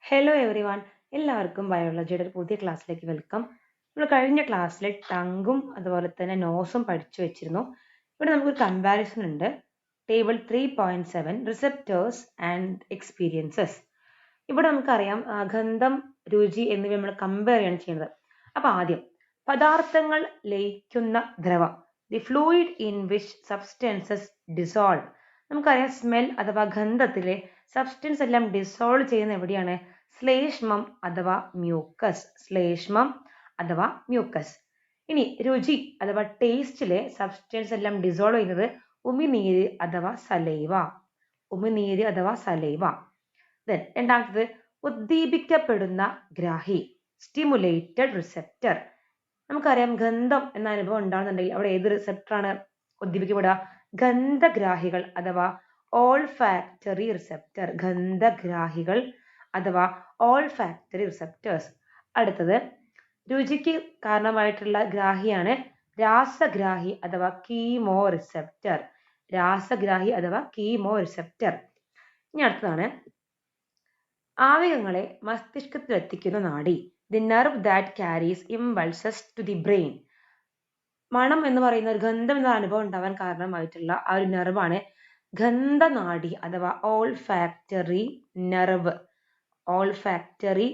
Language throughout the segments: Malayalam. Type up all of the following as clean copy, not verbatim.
ഹലോ എവറി വൺ, എല്ലാവർക്കും ബയോളജിയുടെ ഒരു പുതിയ ക്ലാസ്സിലേക്ക് വെൽക്കം. നമ്മൾ കഴിഞ്ഞ ക്ലാസ്സിൽ ടങ്കും അതുപോലെ തന്നെ നോസും പഠിച്ചു വെച്ചിരുന്നു. ഇവിടെ നമുക്കൊരു കമ്പാരിസൺ ഉണ്ട്. Table 3.7 receptors and experiences. ഇവിടെ നമുക്കറിയാം ഗന്ധം, രുചി എന്നിവ നമ്മൾ കമ്പയർ ചെയ്യാണ് ചെയ്യുന്നത്. അപ്പൊ ആദ്യം പദാർത്ഥങ്ങൾ ലയിക്കുന്ന ദ്രവം, the fluid in which substances dissolve. നമുക്കറിയാം സ്മെൽ അഥവാ ഗന്ധത്തിലെ സബ്സ്റ്റൻസ് എല്ലാം ഡിസോൾവ് ചെയ്യുന്ന എവിടെയാണ്? ശ്ലേഷ്മം അഥവാ മ്യൂക്കസ്. ശ്ലേഷ്മം അഥവാ മ്യൂക്കസ്. ഇനി രുചി അഥവാ ടേസ്റ്റിലെ സബ്സ്റ്റൻസ് എല്ലാം ഡിസോൾവ് ചെയ്യുന്നത് ഉമിനീര് അഥവാ സലൈവ. ഉമിനീര് അഥവാ സലൈവ. ദെൻ രണ്ടാമത്തത് ഉദ്ദീപിക്കപ്പെടുന്ന ഗ്രാഹി, സ്റ്റിമുലേറ്റഡ് റിസെപ്റ്റർ. നമുക്കറിയാം ഗന്ധം എന്ന അനുഭവം ഉണ്ടാകുന്നുണ്ടെങ്കിൽ അവിടെ ഏത് റിസെപ്റ്ററാണ് ഉദ്ദീപിക്കപ്പെടുക? ഗന്ധഗ്രാഹികൾ അഥവാ ഓൾഫാക്ടറി റിസെപ്റ്റർ. ഗന്ധഗ്രാഹികൾ അഥവാ ഓൾഫാക്ടറി റിസെപ്റ്റേഴ്സ്. അടുത്തത് രുചിക്ക് കാരണമായിട്ടുള്ള ഗ്രാഹിയാണ് രാസഗ്രാഹി അഥവാ കീമോ റിസെപ്റ്റർ. രാസഗ്രാഹി അഥവാ കീമോ റിസെപ്റ്റർ. ഇനി അടുത്തതാണ് ആവേഗങ്ങളെ മസ്തിഷ്കത്തിൽ എത്തിക്കുന്ന നാഡി, the nerve that carries impulses to the brain. മണം എന്ന് പറയുന്ന ഒരു ഗന്ധം എന്ന അനുഭവം ഉണ്ടാവാൻ കാരണമായിട്ടുള്ള ആ ഒരു നെർവാണ് ഗന്ധനാഡി അഥവാ ഓൾഫാക്ടറി നെർവ്. ഓൾഫാക്ടറി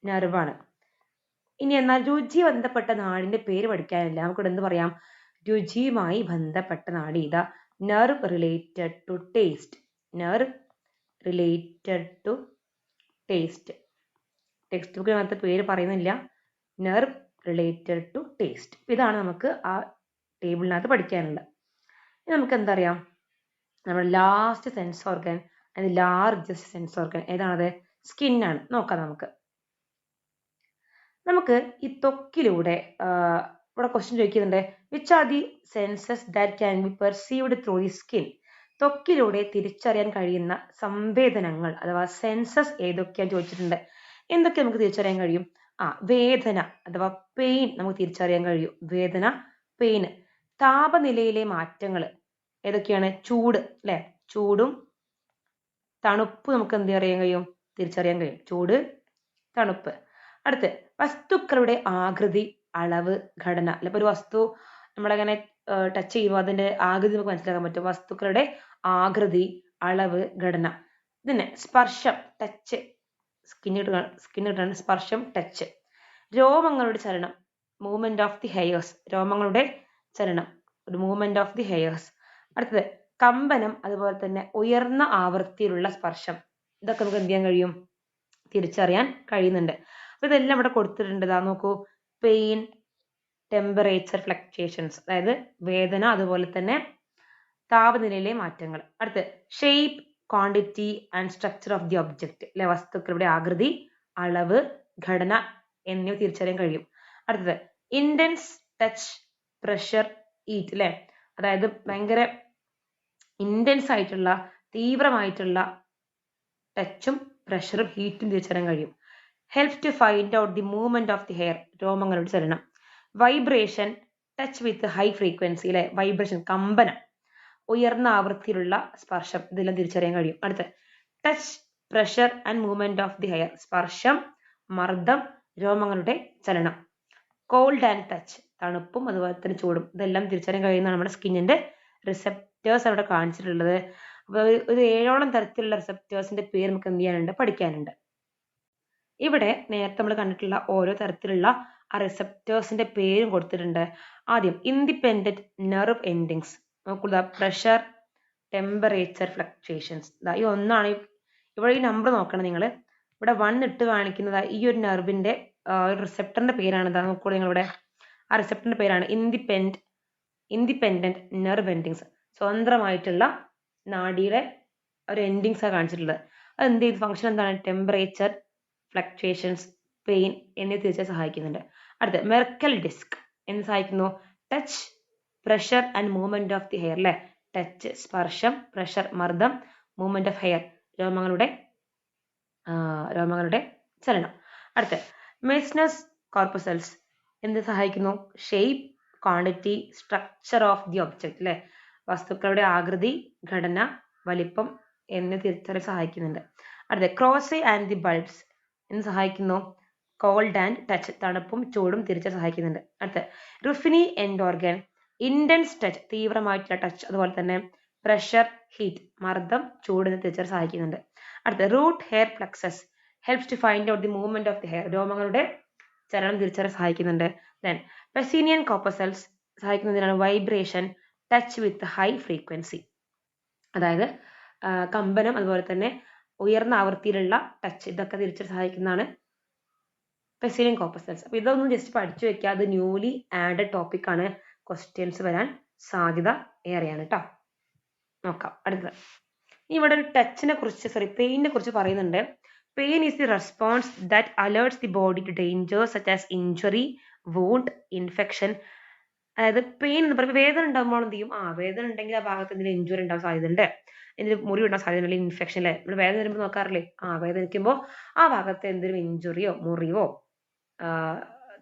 നെർവാണ്. ഇനി എന്നാൽ രുചി ബന്ധപ്പെട്ട നാടിന്റെ പേര് പഠിക്കാനില്ല. നമുക്കിവിടെ എന്ത് പറയാം? രുചിയുമായി ബന്ധപ്പെട്ട നാഡി ഇതാ nerve related to taste. Nerve related to taste. Text ബുക്കിൽ അങ്ങനത്തെ പേര് പറയുന്നില്ല. Nerve related to taste. ഇതാണ് നമുക്ക് ആ ടേബിളിനകത്ത് പഠിക്കാനുള്ളത്. ഇനി നമുക്ക് എന്തറിയാം? നമ്മുടെ last sense organ and largest sense organ ഏതാണത്? സ്കിന്നാണ്. നോക്കാം നമുക്ക് ഈ ത്വക്കിലൂടെ ഇവിടെ ക്വസ്റ്റ്യൻ ചോദിക്കുന്നുണ്ട്, which are the senses that can be perceived through the skin. ത്വക്കിലൂടെ തിരിച്ചറിയാൻ കഴിയുന്ന സംവേദനങ്ങൾ അഥവാ സെൻസസ് ഏതൊക്കെയാന്ന് ചോദിച്ചിട്ടുണ്ട്. എന്തൊക്കെ നമുക്ക് തിരിച്ചറിയാൻ കഴിയും? വേദന അഥവാ പെയിൻ നമുക്ക് തിരിച്ചറിയാൻ കഴിയും. വേദന, പെയിൻ. താപനിലയിലെ മാറ്റങ്ങൾ ഏതൊക്കെയാണ്? ചൂട്, അല്ലെ? ചൂടും തണുപ്പ് നമുക്ക് എന്ത് അറിയാൻ കഴിയും? തിരിച്ചറിയാൻ കഴിയും. ചൂട്, തണുപ്പ്. അടുത്ത് വസ്തുക്കളുടെ ആകൃതി, അളവ്, ഘടന. അല്ല, ഇപ്പൊ ഒരു വസ്തു നമ്മളങ്ങനെ ടച്ച് ചെയ്യുമ്പോൾ അതിന്റെ ആകൃതി നമുക്ക് മനസ്സിലാക്കാൻ പറ്റും. വസ്തുക്കളുടെ ആകൃതി, അളവ്, ഘടന. ഇതിനെ സ്പർശം, ടച്ച്. സ്കിന്നിട്ടാണ് സ്പർശം, ടച്ച്. രോമങ്ങളുടെ ചലനം, മൂവ്മെന്റ് ഓഫ് ദി ഹെയർസ്. രോമങ്ങളുടെ ചലനം, ഒരു മൂവ്മെന്റ് ഓഫ് ദി ഹെയർസ്. അടുത്തത് കമ്പനം, അതുപോലെ തന്നെ ഉയർന്ന ആവൃത്തിയിലുള്ള സ്പർശം. ഇതൊക്കെ നമുക്ക് എന്ത് ചെയ്യാൻ കഴിയും? തിരിച്ചറിയാൻ കഴിയുന്നുണ്ട്. അപ്പൊ ഇതെല്ലാം ഇവിടെ കൊടുത്തിട്ടുണ്ട്. നോക്കൂ, പെയിൻ, ടെമ്പറേച്ചർ ഫ്ലക്ച്വേഷൻസ്, അതായത് വേദന, അതുപോലെ തന്നെ താപനിലയിലെ മാറ്റങ്ങൾ. അടുത്ത് shape, quantity and structure of the object, അല്ലെ? വസ്തുക്കളുടെ ആകൃതി, അളവ്, ഘടന എന്നിവ തിരിച്ചറിയാൻ കഴിയും. അടുത്തത് ഇന്റൻസ് ടച്ച്, പ്രഷർ, ഈറ്റ്, അല്ലെ? അതായത് ഭയങ്കര ഇന്റൻസ് ആയിട്ടുള്ള, തീവ്രമായിട്ടുള്ള ടച്ചും പ്രഷറും ഹീറ്റും തിരിച്ചറിയാൻ കഴിയും. Helps to find out the movement of the hair. രോമങ്ങളുടെ ചലനം. Vibration, touch with high frequency, അല്ലെ? വൈബ്രേഷൻ, കമ്പനം, ഉയർന്ന ആവൃത്തിയിലുള്ള സ്പർശം. ഇതെല്ലാം തിരിച്ചറിയാൻ കഴിയും. അടുത്ത touch, pressure and movement of the hair. സ്പർശം, മർദ്ദം, രോമങ്ങളുടെ ചലനം. കോൾഡ് ആൻഡ് ടച്ച്, തണുപ്പും അതുപോലെ തന്നെ ചൂടും. ഇതെല്ലാം തിരിച്ചറിയാൻ കഴിയുന്നതാണ് നമ്മുടെ സ്കിന്നിന്റെ റിസെപ്റ്റേഴ്സ് അവിടെ കാണിച്ചിട്ടുള്ളത്. അപ്പൊ ഒരു 7ഓളം തരത്തിലുള്ള റിസെപ്റ്റേഴ്സിന്റെ പേര് നമുക്ക് എന്ത് ചെയ്യാനുണ്ട്? പഠിക്കാനുണ്ട്. ഇവിടെ നേരത്തെ നമ്മൾ കണ്ടിട്ടുള്ള ഓരോ തരത്തിലുള്ള ആ റിസെപ്റ്റേഴ്സിന്റെ പേരും കൊടുത്തിട്ടുണ്ട്. ആദ്യം ഇൻഡിപെൻഡന്റ് നെർവ് എൻഡിങ്സ്. നോക്കുക, പ്രഷർ, ടെമ്പറേച്ചർ ഫ്ലക്ച്വേഷൻസ്. ഈ ഒന്നാണ്. ഇവിടെ ഈ നമ്പർ നോക്കണം നിങ്ങൾ. ഇവിടെ 1 ഇട്ട് കാണിക്കുന്നത് ഈ ഒരു നെർവിന്റെ റിസെപ്റ്ററിന്റെ പേരാണ്. നോക്കൂ നിങ്ങൾ, ഇവിടെ ആ റിസെപ്റ്ററിന്റെ പേരാണ് ഇൻഡിപെൻഡന്റ് നെർവ് എൻഡിങ്സ്. സ്വതന്ത്രമായിട്ടുള്ള നാഡിയുടെ ഒരു എൻഡിങ്സ് ആണ് കാണിച്ചിട്ടുള്ളത്. അത് എന്ത് ചെയ്ത് ഫംഗ്ഷൻ എന്താണ്? ടെമ്പറേച്ചർ, ഫ്ലക്ച്വേഷൻസ്, പെയിൻ എന്നിവ തിരിച്ചാൽ സഹായിക്കുന്നുണ്ട്. അടുത്ത മെർക്കൽ ഡിസ്ക് എന്ന് സഹായിക്കുന്നു? Touch, pressure and movement of the hair, അല്ലെ? ടച്ച്, സ്പർശം, പ്രഷർ, മർദ്ദം, മൂവ്മെന്റ് ഓഫ് ഹെയർ, രോമങ്ങളുടെ ചലനം. അടുത്ത മെസ്നസ് കോർപ്പസൽസ് എന്ത് സഹായിക്കുന്നു? Shape, quantity, structure of the object, അല്ലെ? വസ്തുക്കളുടെ ആകൃതി, ഘടന, വലിപ്പം എന്നിവ തിരിച്ചറിയാൻ സഹായിക്കുന്നുണ്ട്. അടുത്ത ക്രോസെ ആൻഡ് ദി ബൾബ്സ്. എന്ന് സഹായിക്കുന്നു? കോൾഡ് ആൻഡ് ടച്ച്, തണുപ്പും ചൂടും തിരിച്ചറിയാൻ സഹായിക്കുന്നുണ്ട്. അടുത്ത Ruffini end organ, intense touch, തീവ്രമായിട്ടുള്ള ടച്ച്, അതുപോലെ തന്നെ പ്രഷർ ഹീറ്റ്, മർദ്ദം ചൂട് എന്ന് തിരിച്ചറിയാൻ സഹായിക്കുന്നുണ്ട്. അടുത്ത root hair plexus helps to find out the movement of the hair, രോമങ്ങളുടെ ചലനം തിരിച്ചറിയാൻ സഹായിക്കുന്നുണ്ട്. ദെൻ പെസീനിയൻ കോപ്പസൽസ് സഹായിക്കുന്നതിനാണ് vibration, touch with high frequency, അതായത് കമ്പനം അതുപോലെ തന്നെ ഉയർന്ന ആവൃത്തിയിലുള്ള ടച്ച്, ഇതൊക്കെ തിരിച്ചറിയാൻ സഹായിക്കുന്നതാണ് പെസീനിയൻ കോപ്പസൽസ്. അപ്പോൾ ഇതൊന്നും ജസ്റ്റ് പഠിച്ചു വെക്കുക, അത് ന്യൂലി ആഡഡ് ടോപ്പിക് ആണ്, ക്വസ്റ്റ്യൻസ് വരാൻ സാധ്യത ഏറെയാണ് കേട്ടോ. നോക്കാം അടുത്തത്. ഇവിടെ ഒരു ടച്ചിനെ കുറിച്ച് പെയിനെ കുറിച്ച് പറയുന്നുണ്ട്. Pain is the response that alerts the body to dangers such as injury, wound, infection. അതായത് പെയിൻ എന്ന് പറയുമ്പോൾ വേദന ഉണ്ടാകുമ്പോൾ എന്ത് ചെയ്യും? വേദന ഉണ്ടെങ്കിൽ ആ ഭാഗത്ത് എന്തെങ്കിലും ഇഞ്ചുറി ഉണ്ടാവാൻ സാധ്യതയുണ്ട്, എന്തെങ്കിലും മുറിവ് ഉണ്ടാകാൻ സാധ്യത, അല്ലെങ്കിൽ ഇൻഫെക്ഷൻ അല്ലേ, നമ്മൾ വേദന വരുമ്പോൾ നോക്കാറില്ലേ? വേദനിക്കുമ്പോൾ ആ ഭാഗത്ത് എന്തെങ്കിലും ഇഞ്ചുറിയോ മുറിവോ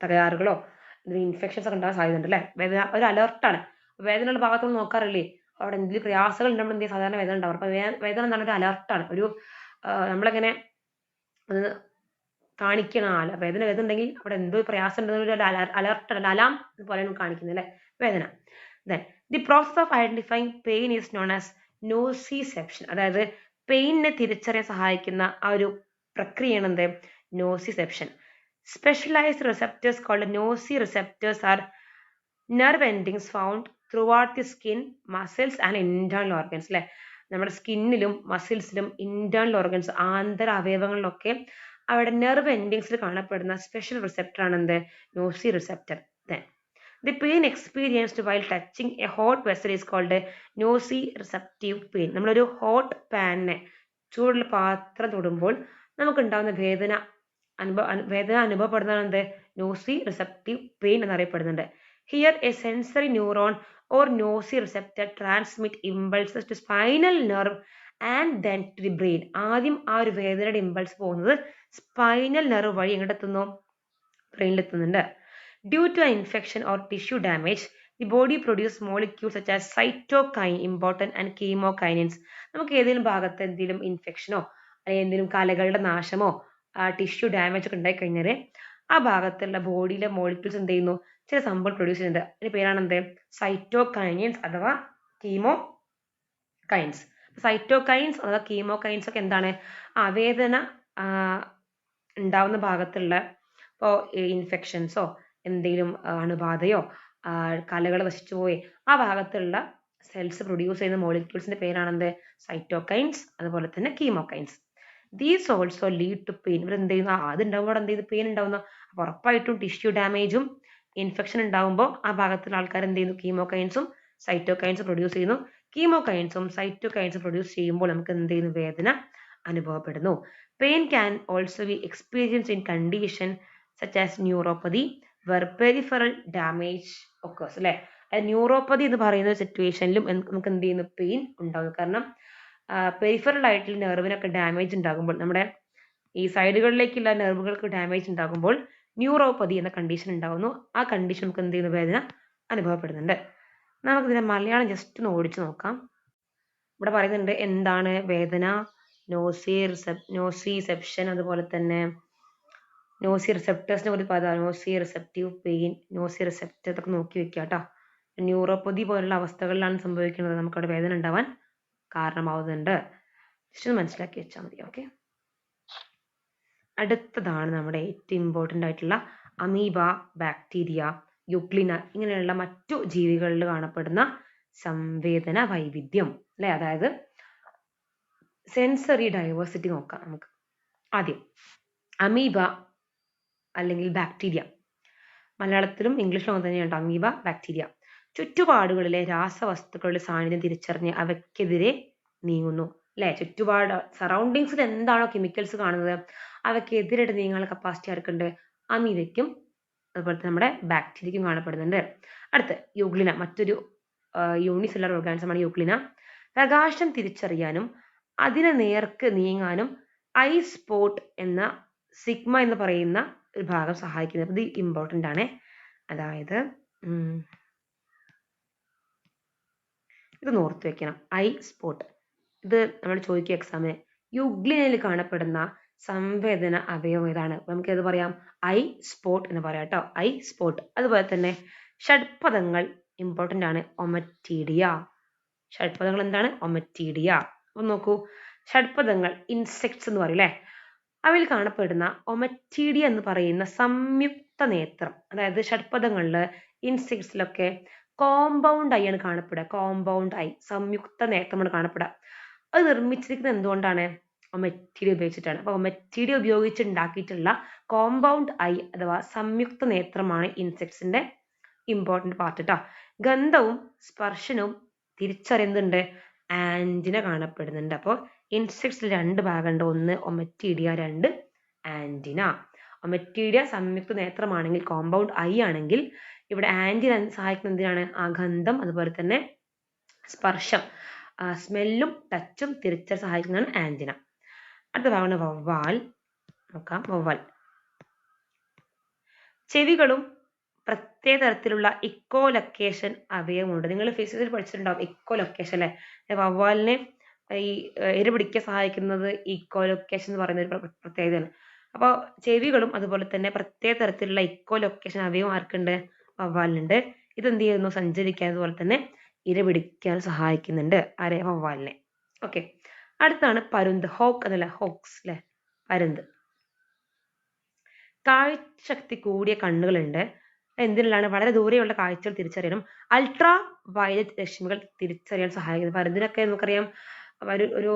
തകരാറുകളോ എന്തെങ്കിലും ഇൻഫെക്ഷൻസ് ഒക്കെ ഉണ്ടാകാൻ സാധ്യത ഉണ്ട് അല്ലേ? വേദന ഒരു അലർട്ടാണ്. വേദനയുള്ള ഭാഗത്തോട് നോക്കാറില്ലേ? അവിടെ എന്തെങ്കിലും പ്രയാസങ്ങൾ ഉണ്ടാകുമ്പോൾ എന്തെങ്കിലും സാധാരണ വേദന ഉണ്ടാവും. അപ്പൊ വേദന എന്താണ്? ഒരു അലർട്ടാണ്, ഒരു നമ്മളെങ്ങനെ അത് കാണിക്കണം. വേദന ഉണ്ടെങ്കിൽ അവിടെ എന്തോ പ്രയാസം ഉണ്ടെന്നൊരു അലർട്ടാണ്, അലാം പോലെയാണ് കാണിക്കുന്നത് അല്ലേ വേദന. Then the process of identifying pain is known as nociception, അതായത് പെയിനെ തിരിച്ചറിയാൻ സഹായിക്കുന്ന ആ ഒരു പ്രക്രിയയാണ് എന്ത്? Nociception. Specialised receptors called nociceptors are nerve endings found throughout the skin, muscles and internal organs അല്ലെ. നമ്മുടെ സ്കിന്നിലും മസിൽസിലും ഇന്റേണൽ ഓർഗൻസ് ആന്തര അവയവങ്ങളിലൊക്കെ അവിടെ നെർവ് എൻഡിങ്സിൽ കാണപ്പെടുന്ന സ്പെഷ്യൽ റിസെപ്റ്റർ ആണ് എന്ത്? Nociceptor. The pain experienced while touching a hot vessel is called nociceptive pain. നമ്മളൊരു ഹോട്ട് പാനിനെ, ചൂടുള്ള പാത്രം തൊടുമ്പോൾ നമുക്കുണ്ടാകുന്ന വേദന അനുഭവപ്പെടുന്നതാണ് എന്ത്? നോസി റിസെപ്റ്റീവ് പെയിൻ എന്നറിയപ്പെടുന്നുണ്ട്. Here a sensory neuron or nociceptor transmit impulses to spinal nerve and then to the brain. ആദ്യം ആ ഒരു വേദനയുടെ ഇമ്പൾസ് പോകുന്നത് സ്പൈനൽ നെർവ് വഴി എങ്ങോട്ടെത്തുന്നു? ബ്രെയിനിലെത്തുന്നുണ്ട്. Due to infection or tissue damage the body produce molecules such as cytokine, important and chemokines. നമുക്ക് ഏതെങ്കിലും ഭാഗത്ത് എന്തെങ്കിലും ഇൻഫെക്ഷനോ അല്ലെങ്കിൽ എന്തെങ്കിലും കലകളുടെ നാശമോ ടിഷ്യൂ ഡാമേജ് ഒക്കെ ഉണ്ടായി കഴിഞ്ഞാൽ ആ ഭാഗത്തുള്ള ബോഡിയിലെ മോളിക്യൂൾസ് എന്ത് ചെയ്യുന്നു? ചില സംഭവം പ്രൊഡ്യൂസ് ചെയ്യുന്നുണ്ട്. അതിന്റെ പേരാണ് എന്ത്? സൈറ്റോകൈനിൻസ് അഥവാ കീമോകൈൻസ്. സൈറ്റോകൈൻസ് അഥവാ കീമോകൈൻസ് ഒക്കെ എന്താണ്? വേദന ഉണ്ടാവുന്ന ഭാഗത്തുള്ള ഇപ്പോൾ ഇൻഫെക്ഷൻസോ എന്തെങ്കിലും അണുബാധയോ കലകൾ നശിച്ചു പോയി ആ ഭാഗത്തുള്ള സെൽസ് പ്രൊഡ്യൂസ് ചെയ്യുന്ന മോളിക്യൂൾസിന്റെ പേരാണ് എന്ത്? സൈറ്റോകൈൻസ്, അതുപോലെ തന്നെ chemokines. These also lead to pain. ഇവർ എന്ത് ചെയ്യുന്നു? അതുണ്ടാവുമ്പോൾ എന്ത് ചെയ്യുന്നു? പെയിൻ ഉണ്ടാവുന്നു. അപ്പൊ ഉറപ്പായിട്ടും ടിഷ്യൂ ഡാമേജും ഇൻഫെക്ഷൻ ഉണ്ടാകുമ്പോൾ ആ ഭാഗത്തുള്ള ആൾക്കാർ എന്ത് ചെയ്യുന്നു? കീമോകൈൻസും സൈറ്റോകൈൻസും പ്രൊഡ്യൂസ് ചെയ്യുന്നു. കീമോകൈൻസും സൈറ്റോകൈൻസും പ്രൊഡ്യൂസ് ചെയ്യുമ്പോൾ നമുക്ക് എന്ത് ചെയ്യുന്നു? വേദന അനുഭവപ്പെടുന്നു. Pain can also be experience in condition such as neuropathy where peripheral damage occurs അല്ലെ. ന്യൂറോപ്പതി എന്ന് പറയുന്ന സിറ്റുവേഷനിലും നമുക്ക് എന്ത് ചെയ്യുന്നു? പെയിൻ ഉണ്ടാകുന്നു. കാരണം പെരിഫറൽ ആയിട്ടുള്ള നെർവിനൊക്കെ ഡാമേജ് ഉണ്ടാകുമ്പോൾ, നമ്മുടെ ഈ സൈഡുകളിലേക്കുള്ള നെർവുകൾക്ക് ഡാമേജ് ഉണ്ടാകുമ്പോൾ ന്യൂറോപ്പതി എന്ന കണ്ടീഷൻ ഉണ്ടാകുന്നു. ആ കണ്ടീഷൻ നമുക്ക് എന്ത് ചെയ്യുന്നു? വേദന അനുഭവപ്പെടുന്നുണ്ട്. നമുക്കിതിനെ മലയാളം ജസ്റ്റ് ഒന്ന് ഓടിച്ചു നോക്കാം. ഇവിടെ പറയുന്നുണ്ട് എന്താണ് വേദന, നോസിസെപ്ഷൻ, അതുപോലെ തന്നെ നോസി റിസെപ്റ്റേഴ്സിനെ കുറിച്ച് പറയാം. Nosy receptive pain, nosy receptor ഇതൊക്കെ നോക്കി വെക്കുക കേട്ടോ. ന്യൂറോപ്പതി പോലുള്ള അവസ്ഥകളിലാണ് സംഭവിക്കുന്നത് നമുക്കവിടെ വേദന ഉണ്ടാവാൻ കാരണമാവുന്നുണ്ട്. ജസ്റ്റ് മനസ്സിലാക്കി വെച്ചാൽ മതി. ഓക്കെ, അടുത്തതാണ് നമ്മുടെ ഏറ്റവും ഇമ്പോർട്ടൻ്റ് ആയിട്ടുള്ള അമീബ, ബാക്ടീരിയ, യുഗ്ലിന ഇങ്ങനെയുള്ള മറ്റു ജീവികളിൽ കാണപ്പെടുന്ന സംവേദന വൈവിധ്യം അല്ലെ. അതായത് സെൻസറി ഡൈവേഴ്സിറ്റി നോക്കാം നമുക്ക്. ആദ്യം അമീബ അല്ലെങ്കിൽ ബാക്ടീരിയ, മലയാളത്തിലും ഇംഗ്ലീഷിലും തന്നെയുണ്ട് അമീബ, ബാക്ടീരിയ. ചുറ്റുപാടുകളിലെ രാസവസ്തുക്കളുടെ സാന്നിധ്യം തിരിച്ചറിഞ്ഞ് അവയ്ക്കെതിരെ നീങ്ങുന്നു അല്ലെ. ചുറ്റുപാട് സറൗണ്ടിങ്സിൽ എന്താണോ കെമിക്കൽസ് കാണുന്നത് അവയ്ക്കെതിരായിട്ട് നീങ്ങാനുള്ള കപ്പാസിറ്റി ആർക്കുണ്ട്? അമീബയ്ക്കും അതുപോലെ തന്നെ നമ്മുടെ ബാക്ടീരിയക്കും കാണപ്പെടുന്നുണ്ട്. അടുത്ത് യുഗ്ലിന, മറ്റൊരു യൂണിസെല്ലുലാർ ഓർഗാനിസമാണ് യുഗ്ലിന. പ്രകാശം തിരിച്ചറിയാനും അതിനെ നേർക്ക് നീങ്ങാനും ഐ സ്പോട്ട് എന്ന സിഗ്മ എന്ന് പറയുന്ന ഒരു ഭാഗം സഹായിക്കുന്നത്. ഇത് ഇമ്പോർട്ടൻ്റ് ആണ്. അതായത് ഇത് ഓർത്ത് വെക്കണം, ഐ സ്പോട്ട്. ഇത് നമ്മൾ ചോദിക്കുക എക്സാമിന്, യുഗ്ലിനയിൽ കാണപ്പെടുന്ന സംവേദന അവയവം ഏതാണ്? നമുക്ക് ഏത് പറയാം? ഐ സ്പോട്ട് എന്ന് പറയാം കേട്ടോ, ഐ സ്പോട്ട്. അതുപോലെ തന്നെ ഷഡ്പദങ്ങൾ ഇമ്പോർട്ടന്റ് ആണ്, ഒമറ്റീഡിയ. ഷഡ്പദങ്ങൾ എന്താണ്? ഒമറ്റീഡിയ. അപ്പൊ നോക്കൂ, ഷഡ്പദങ്ങൾ ഇൻസെക്ട്സ് എന്ന് പറയും അല്ലെ. അവയിൽ കാണപ്പെടുന്ന ഒമറ്റീഡിയ എന്ന് പറയുന്ന സംയുക്ത നേത്രം, അതായത് ഷഡ്പദങ്ങളില് ഇൻസെക്ട്സിലൊക്കെ കോമ്പൗണ്ട് ഐ ആണ് കാണപ്പെടുക. കോമ്പൗണ്ട് ഐ, സംയുക്ത നേത്രമാണ് കാണപ്പെടുക. അത് നിർമ്മിച്ചിരിക്കുന്നത് എന്തുകൊണ്ടാണ്? ഒമറ്റീഡിയ ഉപയോഗിച്ചിട്ടാണ്. അപ്പൊ ഒമറ്റീഡിയ ഉപയോഗിച്ച് ഉണ്ടാക്കിയിട്ടുള്ള കോമ്പൗണ്ട് ഐ അഥവാ സംയുക്ത നേത്രമാണ് ഇൻസെക്ട്സിന്റെ ഇമ്പോർട്ടന്റ് പാർട്ട് കേട്ടോ. ഗന്ധവും സ്പർശനവും തിരിച്ചറിയുന്നുണ്ട്, ആന്റിന കാണപ്പെടുന്നുണ്ട്. അപ്പോൾ ഇൻസെക്ട്സിൽ രണ്ട് ഭാഗമുണ്ട്, ഒന്ന് ഒമറ്റീഡിയ, രണ്ട് ആന്റിന. ഒമറ്റീഡിയ സംയുക്ത നേത്രമാണെങ്കിൽ, കോമ്പൗണ്ട് ഐ ആണെങ്കിൽ, ഇവിടെ ആന്റിന സഹായിക്കുന്ന എന്തിനാണ്? ആ ഗന്ധം അതുപോലെ തന്നെ സ്പർശം, സ്മെല്ലും ടച്ചും തിരിച്ചറിയാൻ സഹായിക്കുന്നതാണ് ആന്റിന. അടുത്ത ഭാഗമാണ് വവ്വാൽ. നോക്കാം, വവ്വാൽ. ചെവികളും പ്രത്യേക തരത്തിലുള്ള ഇക്കോലൊക്കേഷൻ അവയവമുണ്ട്. നിങ്ങൾ ഫിസിക്സിൽ പഠിച്ചിട്ടുണ്ടാവും ഇക്കോലൊക്കേഷൻ അല്ലെ. വവ്വാലിനെ ഈ ഇര പിടിക്കാൻ സഹായിക്കുന്നത് ഇക്കോലൊക്കേഷൻ എന്ന് പറയുന്ന ഒരു പ്രത്യേകതയാണ്. അപ്പോൾ ചെവികളും അതുപോലെ തന്നെ പ്രത്യേക തരത്തിലുള്ള ഇക്കോലൊക്കേഷൻ അവയവം ആർക്കുണ്ട്? വവ്വാലിനുണ്ട്. ഇത് എന്ത് ചെയ്യുന്നു? സഞ്ചരിക്കാൻ അതുപോലെ തന്നെ ഇര പിടിക്കാൻ സഹായിക്കുന്നുണ്ട്. ആരെ? വവ്വാലിനെ. ഓക്കെ, അടുത്താണ് പരുന്ത്. ഹോക്ക് എന്നല്ല, ഹോക്സ് അല്ലെ, പരുന്ത്. കാഴ്ചശക്തി കൂടിയ കണ്ണുകളുണ്ട്. എന്തിനാണ്? വളരെ ദൂരെയുള്ള കാഴ്ചകൾ തിരിച്ചറിയാനും അൾട്രാ വയലറ്റ് രശ്മികൾ തിരിച്ചറിയാൻ സഹായിക്കുന്നത്. പരുന്തിനൊക്കെ നമുക്കറിയാം ഒരു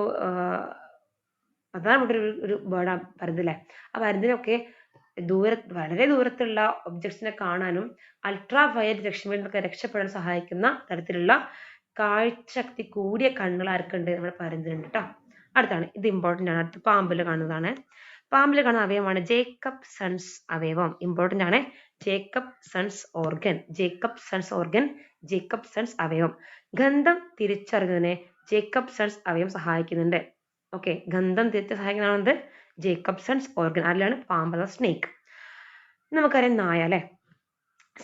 പ്രധാനപ്പെട്ട ഒരു ബേർഡാണ് പരുന്ത് അല്ലേ. ആ പരുന്തിനൊക്കെ വളരെ ദൂരത്തുള്ള ഒബ്ജക്ട്സിനെ കാണാനും അൾട്രാ വയലറ്റ് രശ്മികളിൽ നിന്നൊക്കെ രക്ഷപ്പെടാൻ സഹായിക്കുന്ന തരത്തിലുള്ള കാഴ്ചശക്തി കൂടിയ കണ്ണുകൾ ആർക്കുണ്ട്? നമ്മുടെ പരുന്തിനുണ്ട് കേട്ടോ. അടുത്താണ്, ഇത് ഇമ്പോർട്ടന്റ് ആണ്. അടുത്ത് പാമ്പിൽ കാണുന്നതാണ്. പാമ്പിൽ കാണുന്ന അവയവമാണ് ജേക്കബ് സൺസ് അവയവം. ഇമ്പോർട്ടന്റ് ആണ്, Jacob sons organ. Jacob sons organ, Jacob sons അവയവം. ഗന്ധം തിരിച്ചറിയുന്നതിന് ജേക്കബ് സൺസ് അവയവം സഹായിക്കുന്നുണ്ട്. ഓക്കെ, ഗന്ധം തിരിച്ച് സഹായിക്കുന്നതാണത് ജേക്കബ് സൺസ് ഓർഗൻ. അതിലാണ് പാമ്പ്, സ്നേക്ക്. നമുക്കറിയാം നായ അല്ലെ.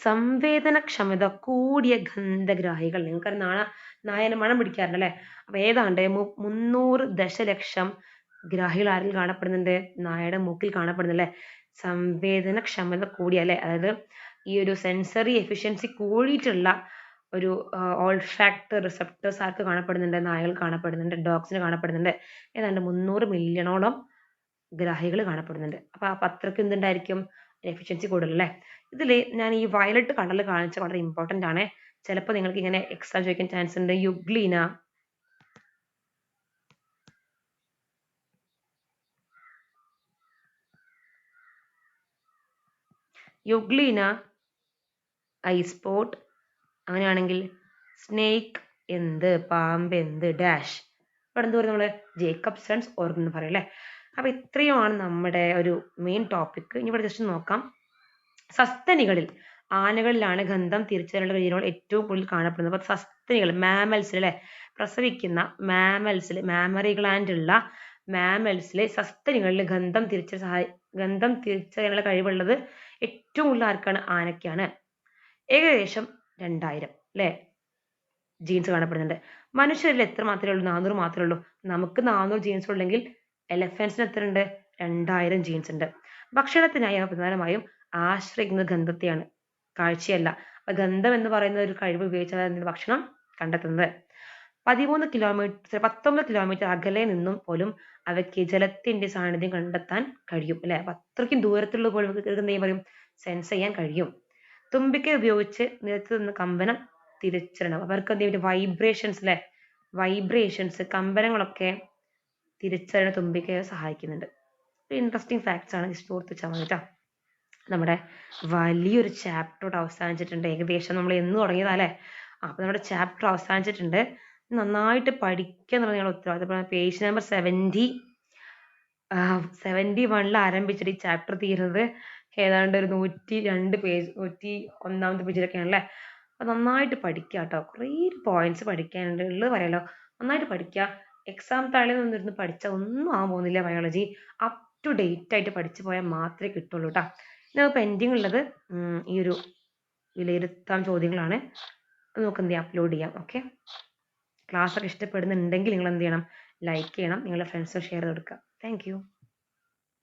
സംവേദനക്ഷമത കൂടിയ ഗന്ധഗ്രാഹികൾ. നിങ്ങൾക്കറിയാം നായനെ മണം പിടിക്കാറുണ്ട് അല്ലെ. അപ്പൊ ഏതാണ്ട് 300 ദശലക്ഷം ഗ്രാഹികൾ ആരിൽ കാണപ്പെടുന്നുണ്ട്? നായയുടെ മൂക്കിൽ കാണപ്പെടുന്നല്ലേ. സംവേദനക്ഷമത കൂടിയ അല്ലെ, അതായത് ഈ ഒരു സെൻസറി എഫിഷ്യൻസി കൂടിയിട്ടുള്ള ഒരു ഓൾഫാക്ട് റിസപ്റ്റേഴ്സ് ആർക്ക് കാണപ്പെടുന്നുണ്ട്? നായകൾ കാണപ്പെടുന്നുണ്ട്, ഡോഗ്സിന് കാണപ്പെടുന്നുണ്ട്. ഏതാണ്ട് 300 മില്യണോളം ഗ്രാഹികൾ കാണപ്പെടുന്നുണ്ട്. അപ്പൊ ആ പത്രക്ക് എന്തുണ്ടായിരിക്കും? എഫിഷ്യൻസി കൂടുതൽ അല്ലേ. ഇതിൽ ഞാൻ ഈ വയലറ്റ് കളറിൽ കാണിച്ച വളരെ ഇമ്പോർട്ടന്റ് ആണ്. ചിലപ്പോൾ നിങ്ങൾക്ക് ഇങ്ങനെ എക്സാം ചോദിക്കാൻ ചാൻസ് ഉണ്ട്. യുഗ്ലീന, യുഗ്ലീന, ഐ സ്പോട്ട്, അങ്ങനെയാണെങ്കിൽ സ്നേക്ക് എന്ത്, പാമ്പ് എന്ത്, ഡാഷ്. ഇവിടെ എന്ത് പറയും? നമ്മള് ജേക്കബ് സൺസ് ഓർഗൻ എന്ന് പറയും അല്ലേ. അപ്പൊ ഇത്രയുമാണ് നമ്മുടെ ഒരു മെയിൻ ടോപ്പിക്. ഇനി ഇവിടെ ജസ്റ്റ് നോക്കാം. സസ്തനികളിൽ, ആനകളിലാണ് ഗന്ധം തിരിച്ചറിയാനുള്ള കഴിവുകൾ ഏറ്റവും കൂടുതൽ കാണപ്പെടുന്നത്. അപ്പൊ സസ്തനികൾ, മാമൽസിൽ അല്ലെ, പ്രസവിക്കുന്ന മാമൽസിൽ, മാമറി ഗ്ലാൻഡ് ഉള്ള മാമൽസിലെ സസ്തനികളിൽ ഗന്ധം തിരിച്ചറിയാനുള്ള കഴിവുള്ളത് ഏറ്റവും കൂടുതൽ ആർക്കാണ്? ആനയ്ക്കാണ്. ഏകദേശം 2000 അല്ലെ ജീൻസ് കാണപ്പെടുന്നുണ്ട്. മനുഷ്യരിൽ എത്ര മാത്രമേ ഉള്ളൂ? 400 മാത്രമേ ഉള്ളൂ. നമുക്ക് 400 ജീൻസ് ഉള്ളെങ്കിൽ എലഫൻസിന് എത്ര ഉണ്ട്? 2000 ജീൻസ് ഉണ്ട്. ഭക്ഷണത്തിനായി അവ പ്രധാനമായും ആശ്രയിക്കുന്നത് ഗന്ധത്തെയാണ്, കാഴ്ചയല്ല. അപ്പൊ ഗന്ധം എന്ന് പറയുന്ന ഒരു കഴിവ് ഉപയോഗിച്ചാണ് ഭക്ഷണം കണ്ടെത്തുന്നത്. 19 കിലോമീറ്റർ അകലെ നിന്നും പോലും അവയ്ക്ക് ജലത്തിന്റെ സാന്നിധ്യം കണ്ടെത്താൻ കഴിയും അല്ലെ. അപ്പൊ അത്രയ്ക്കും ദൂരത്തുള്ള പോലും എന്ത് പറയും? സെൻസ് ചെയ്യാൻ കഴിയും. തുമ്പിക്കൈ ഉപയോഗിച്ച് നിലത്ത് നിന്ന് കമ്പനം തിരിച്ചറിയണം. അവർക്ക് എന്ത് ചെയ്യും? വൈബ്രേഷൻസ് അല്ലെ, വൈബ്രേഷൻസ്, കമ്പനങ്ങളൊക്കെ തിരിച്ചറിയാൻ തുമ്പിക്കൈ സഹായിക്കുന്നുണ്ട്. ഇൻട്രസ്റ്റിംഗ് ഫാക്ട്സ് ആണ്, ജസ്റ്റ് ഓർത്ത് വെച്ചാൽ മതി കേട്ടോ. നമ്മുടെ വലിയൊരു ചാപ്റ്ററോട് അവസാനിച്ചിട്ടുണ്ട്. ഏകദേശം നമ്മൾ എന്ന് തുടങ്ങിയതാ അല്ലെ. അപ്പൊ നമ്മുടെ ചാപ്റ്റർ അവസാനിച്ചിട്ടുണ്ട്. നന്നായിട്ട് പഠിക്കുക എന്നുള്ളത് ഞങ്ങളുടെ ഉത്തരവാദിത്തം. പേജ് നമ്പർ 71 ആരംഭിച്ചിട്ട് ഈ ചാപ്റ്റർ തീരുന്നത് ഏതാണ്ട് ഒരു 102 പേജ്, 101ാമത്തെ പേജിലൊക്കെയാണ് അല്ലേ. അപ്പൊ നന്നായിട്ട് പഠിക്കുക കേട്ടോ. കുറേ പോയിന്റ്സ് പഠിക്കാനുണ്ട്, ഉള്ളത് പറയാലോ. നന്നായിട്ട് പഠിക്കുക. എക്സാം തലേന്ന് നിന്നിരുന്ന് പഠിച്ചാൽ ഒന്നും ആവാൻ പോകുന്നില്ല. ബയോളജി അപ് ടു ഡേറ്റ് ആയിട്ട് പഠിച്ചു പോയാൽ മാത്രമേ കിട്ടുള്ളൂ കേട്ടോ. ഇത് പെൻഡിങ് ഉള്ളത് ഈ ഒരു വിലയിരുത്താൻ ചോദ്യങ്ങളാണ്. നമുക്ക് എന്ത് ചെയ്യാം? അപ്ലോഡ് ചെയ്യാം. ഓക്കെ, ക്ലാസ് ഒക്കെ ഇഷ്ടപ്പെടുന്നുണ്ടെങ്കിൽ നിങ്ങൾ എന്ത് ചെയ്യണം? ലൈക്ക് ചെയ്യണം, നിങ്ങളുടെ ഫ്രണ്ട്സ് ഷെയർ ചെയ്ത് കൊടുക്കുക. താങ്ക്